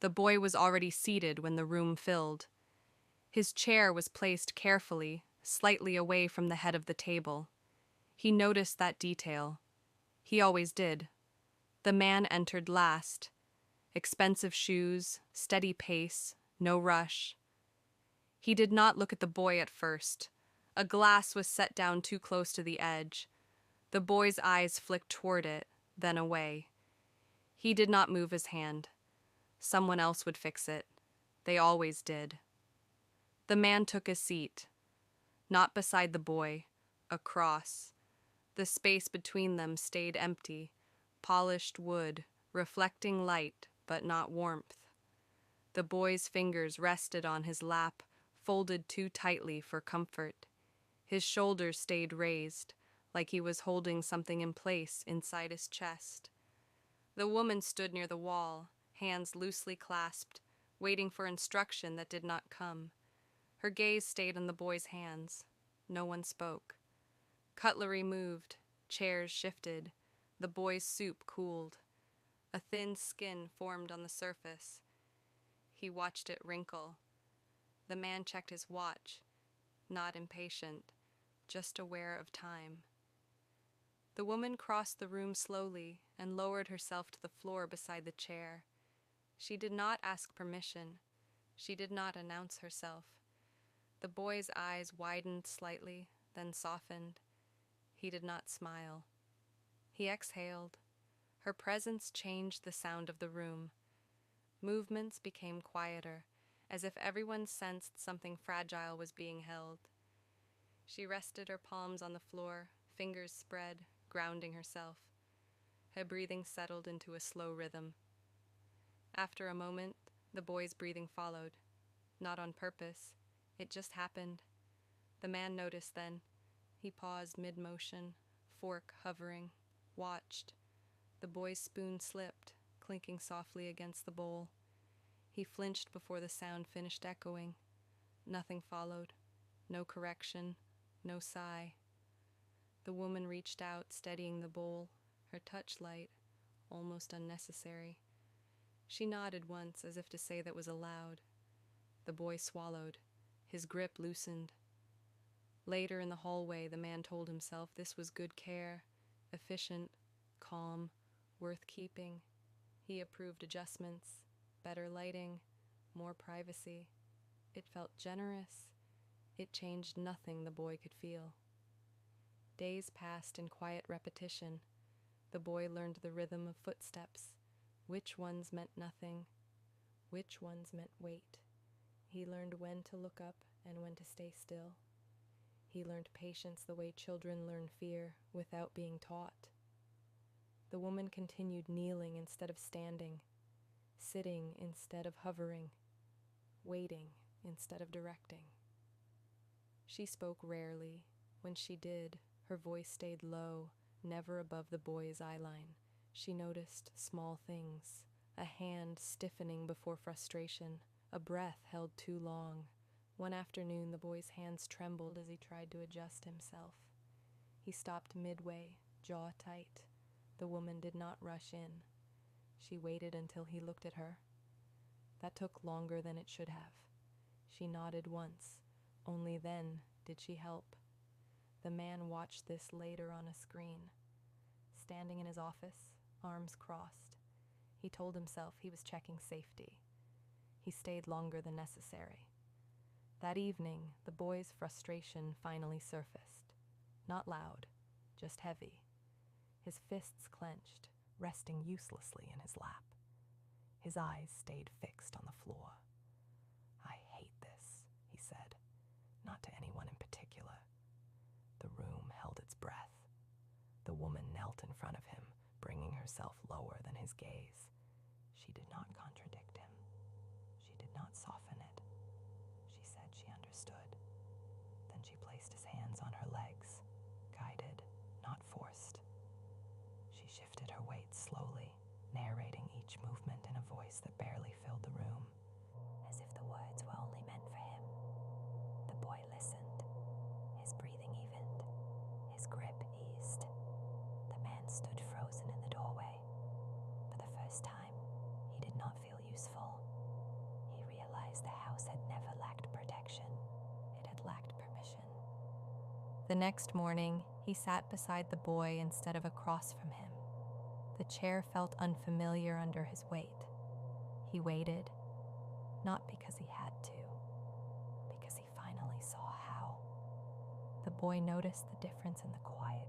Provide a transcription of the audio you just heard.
The boy was already seated when the room filled. His chair was placed carefully, slightly away from the head of the table. He noticed that detail. He always did. The man entered last. Expensive shoes, steady pace, no rush. He did not look at the boy at first. A glass was set down too close to the edge. The boy's eyes flicked toward it, then away. He did not move his hand. Someone else would fix it. They always did. The man took his seat. Not beside the boy, across. The space between them stayed empty, polished wood, reflecting light but not warmth. The boy's fingers rested on his lap, folded too tightly for comfort. His shoulders stayed raised, like he was holding something in place inside his chest. The woman stood near the wall, hands loosely clasped, waiting for instruction that did not come. Her gaze stayed on the boy's hands. No one spoke. Cutlery moved, chairs shifted, the boy's soup cooled. A thin skin formed on the surface. He watched it wrinkle. The man checked his watch, not impatient, just aware of time. The woman crossed the room slowly and lowered herself to the floor beside the chair. She did not ask permission. She did not announce herself. The boy's eyes widened slightly, then softened. He did not smile. He exhaled. Her presence changed the sound of the room. Movements became quieter, as if everyone sensed something fragile was being held. She rested her palms on the floor, fingers spread, grounding herself. Her breathing settled into a slow rhythm. After a moment, the boy's breathing followed. Not on purpose. It just happened. The man noticed then. He paused mid-motion, fork hovering, watched. The boy's spoon slipped, clinking softly against the bowl. He flinched before the sound finished echoing. Nothing followed. No correction, no sigh. The woman reached out, steadying the bowl, her touch light, almost unnecessary. She nodded once, as if to say that was allowed. The boy swallowed. His grip loosened. Later in the hallway, the man told himself this was good care, efficient, calm, worth keeping. He approved adjustments, better lighting, more privacy. It felt generous. It changed nothing the boy could feel. Days passed in quiet repetition. The boy learned the rhythm of footsteps, which ones meant nothing, which ones meant wait. He learned when to look up and when to stay still. He learned patience the way children learn fear without being taught. The woman continued kneeling instead of standing, sitting instead of hovering, waiting instead of directing. She spoke rarely. When she did, her voice stayed low, never above the boy's eyeline. She noticed small things, a hand stiffening before frustration, a breath held too long. One afternoon, the boy's hands trembled as he tried to adjust himself. He stopped midway, jaw tight. The woman did not rush in. She waited until he looked at her. That took longer than it should have. She nodded once. Only then did she help. The man watched this later on a screen. Standing in his office, arms crossed, he told himself he was checking safety. He stayed longer than necessary. That evening, the boy's frustration finally surfaced. Not loud, just heavy. His fists clenched, resting uselessly in his lap. His eyes stayed fixed on the floor. "I hate this," he said, not to anyone in particular. The room held its breath. The woman knelt in front of him, bringing herself lower than his gaze. She did not contradict him. She did not soften it. She said she understood. Then she placed his hands on her legs, guided, not forced. She shifted her weight slowly, narrating each movement in a voice that barely filled the room. As if the words were only meant for him. The boy listened. His breathing evened. His grip eased. The man stood frozen in the doorway. For the first time, he did not feel useful. The next morning, he sat beside the boy instead of across from him. The chair felt unfamiliar under his weight. He waited, not because he had to, because he finally saw how. The boy noticed the difference in the quiet